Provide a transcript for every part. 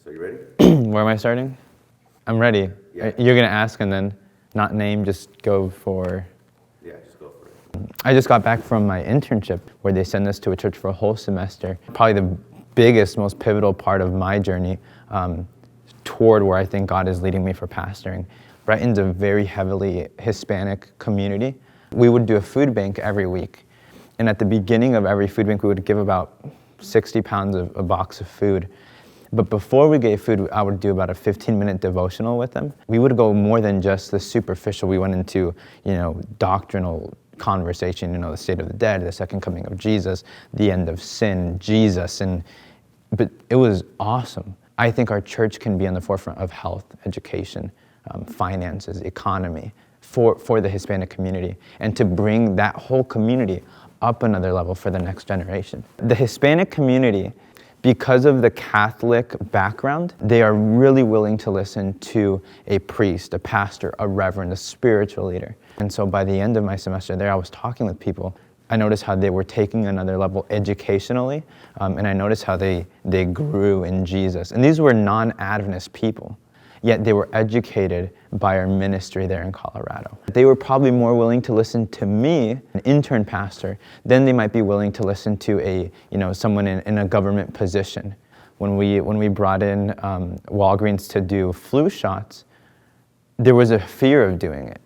So you ready? Where am I starting? I'm ready. Yeah. You're going to ask and then not name, just go for... Yeah, just go for it. I just got back from my internship where they send us to a church for a whole semester. Probably the biggest, most pivotal part of my journey toward where I think God is leading me for pastoring. Brighton's a very heavily Hispanic community. We would do a food bank every week. And at the beginning of every food bank, we would give about 60 pounds of a box of food. But before we gave food, I would do about a 15-minute devotional with them. We would go more than just the superficial. We went into, doctrinal conversation, the state of the dead, the second coming of Jesus, the end of sin, Jesus. But it was awesome. I think our church can be on the forefront of health, education, finances, economy for the Hispanic community, and to bring that whole community up another level for the next generation. The Hispanic community, because of the Catholic background, they are really willing to listen to a priest, a pastor, a reverend, a spiritual leader. And so by the end of my semester there, I was talking with people. I noticed how they were taking another level educationally, and I noticed how they grew in Jesus. And these were non-Adventist people, yet they were educated by our ministry there in Colorado. They were probably more willing to listen to me, an intern pastor, than they might be willing to listen to someone in a government position. When we brought in Walgreens to do flu shots, there was a fear of doing it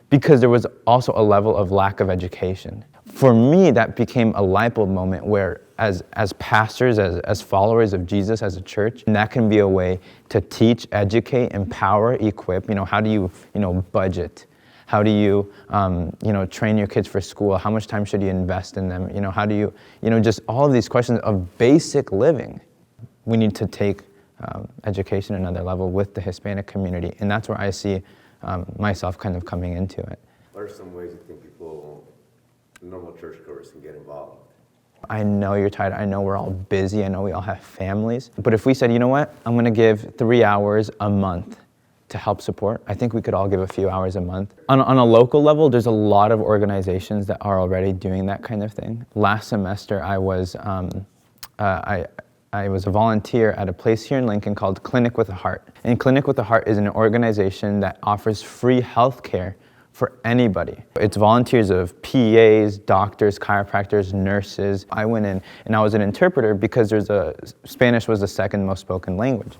because there was also a level of lack of education. For me, that became a light bulb moment where as pastors, as followers of Jesus, as a church, and that can be a way to teach, educate, empower, equip. How do you, budget? How do you, train your kids for school? How much time should you invest in them? How do you, just all of these questions of basic living. We need to take education another level with the Hispanic community, and that's where I see myself kind of coming into it. What are some ways you think people, normal churchgoers, can get involved? I know you're tired. I know we're all busy. I know we all have families. But if we said, you know what, I'm going to give 3 hours a month to help support, I think we could all give a few hours a month. On a local level, there's a lot of organizations that are already doing that kind of thing. Last semester, I was a volunteer at a place here in Lincoln called Clinic with a Heart. And Clinic with a Heart is an organization that offers free health care for anybody. It's volunteers of PAs, doctors, chiropractors, nurses. I went in and I was an interpreter because Spanish was the second most spoken language.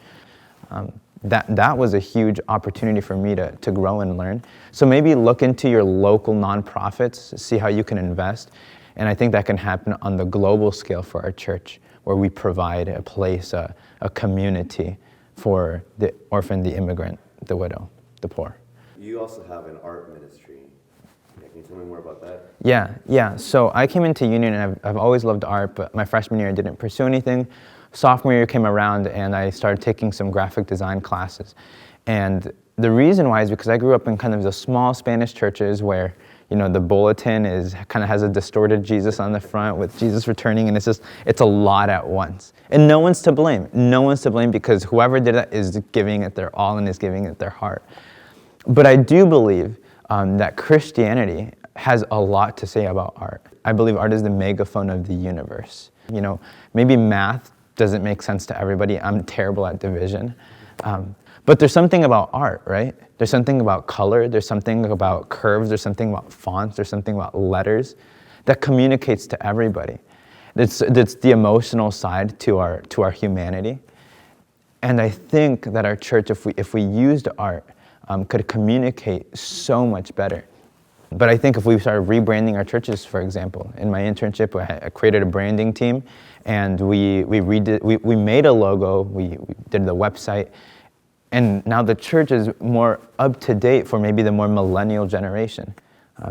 That was a huge opportunity for me to grow and learn. So maybe look into your local nonprofits, see how you can invest. And I think that can happen on the global scale for our church, where we provide a place, a community for the orphan, the immigrant, the widow, the poor. You also have an art ministry. Can you tell me more about that? Yeah. So I came into Union and I've always loved art, but my freshman year I didn't pursue anything. Sophomore year came around and I started taking some graphic design classes. And the reason why is because I grew up in kind of the small Spanish churches where the bulletin kind of has a distorted Jesus on the front with Jesus returning, and it's a lot at once. And no one's to blame. No one's to blame because whoever did that is giving it their all and is giving it their heart. But I do believe that Christianity has a lot to say about art. I believe art is the megaphone of the universe. Maybe math doesn't make sense to everybody. I'm terrible at division. But there's something about art, right? There's something about color, there's something about curves, there's something about fonts, there's something about letters that communicates to everybody. It's the emotional side to our humanity. And I think that our church, if we used art, could communicate so much better. But I think if we started rebranding our churches, for example, in my internship, I created a branding team, and we made a logo, we did the website, and now the church is more up to date for maybe the more millennial generation.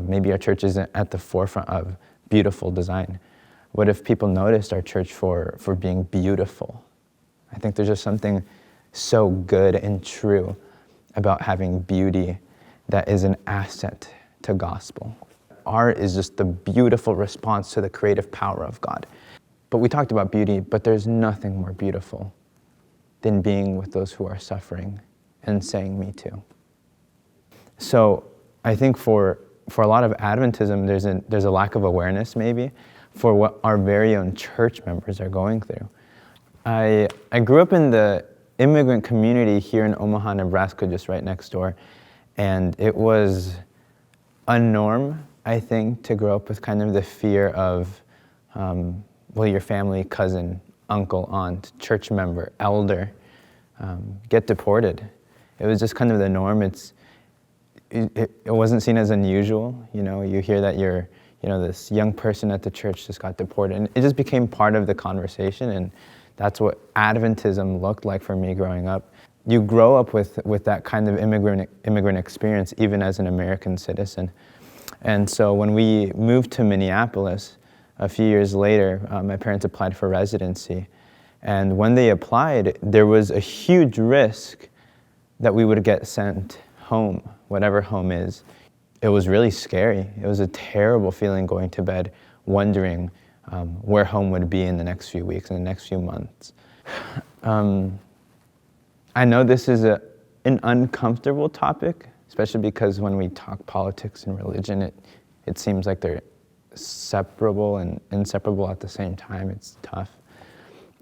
Maybe our church isn't at the forefront of beautiful design. What if people noticed our church for being beautiful? I think there's just something so good and true about having beauty that is an asset to gospel. Art is just the beautiful response to the creative power of God. But we talked about beauty, but there's nothing more beautiful than being with those who are suffering and saying, me too. So I think for a lot of Adventism, there's a lack of awareness maybe for what our very own church members are going through. I grew up in the immigrant community here in Omaha, Nebraska, just right next door. And it was a norm, I think, to grow up with kind of the fear of, your family, cousin, uncle, aunt, church member, elder, get deported. It was just kind of the norm. It wasn't seen as unusual. You hear that this young person at the church just got deported. And it just became part of the conversation, and that's what Adventism looked like for me growing up. You grow up with that kind of immigrant experience, even as an American citizen. And so when we moved to Minneapolis, a few years later, my parents applied for residency. And when they applied, there was a huge risk that we would get sent home, whatever home is. It was really scary. It was a terrible feeling going to bed, wondering where home would be in the next few weeks, in the next few months. I know this is an uncomfortable topic, especially because when we talk politics and religion, it seems like they're separable and inseparable at the same time. It's tough.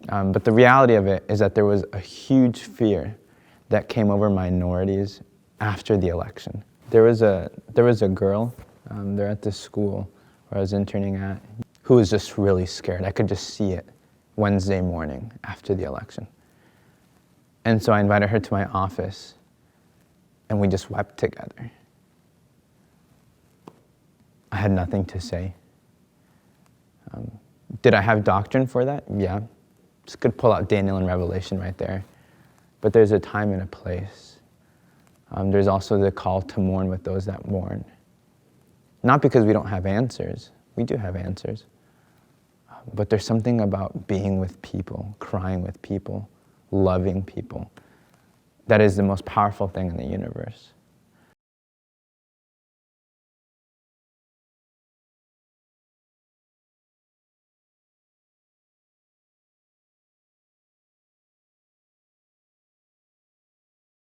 But the reality of it is that there was a huge fear that came over minorities after the election. There was a girl there at this school where I was interning at who was just really scared. I could just see it Wednesday morning after the election. And so I invited her to my office, and we just wept together. I had nothing to say. Did I have doctrine for that? Yeah. Just could pull out Daniel and Revelation right there. But there's a time and a place. There's also the call to mourn with those that mourn. Not because we don't have answers. We do have answers. But there's something about being with people, crying with people, loving people, that is the most powerful thing in the universe.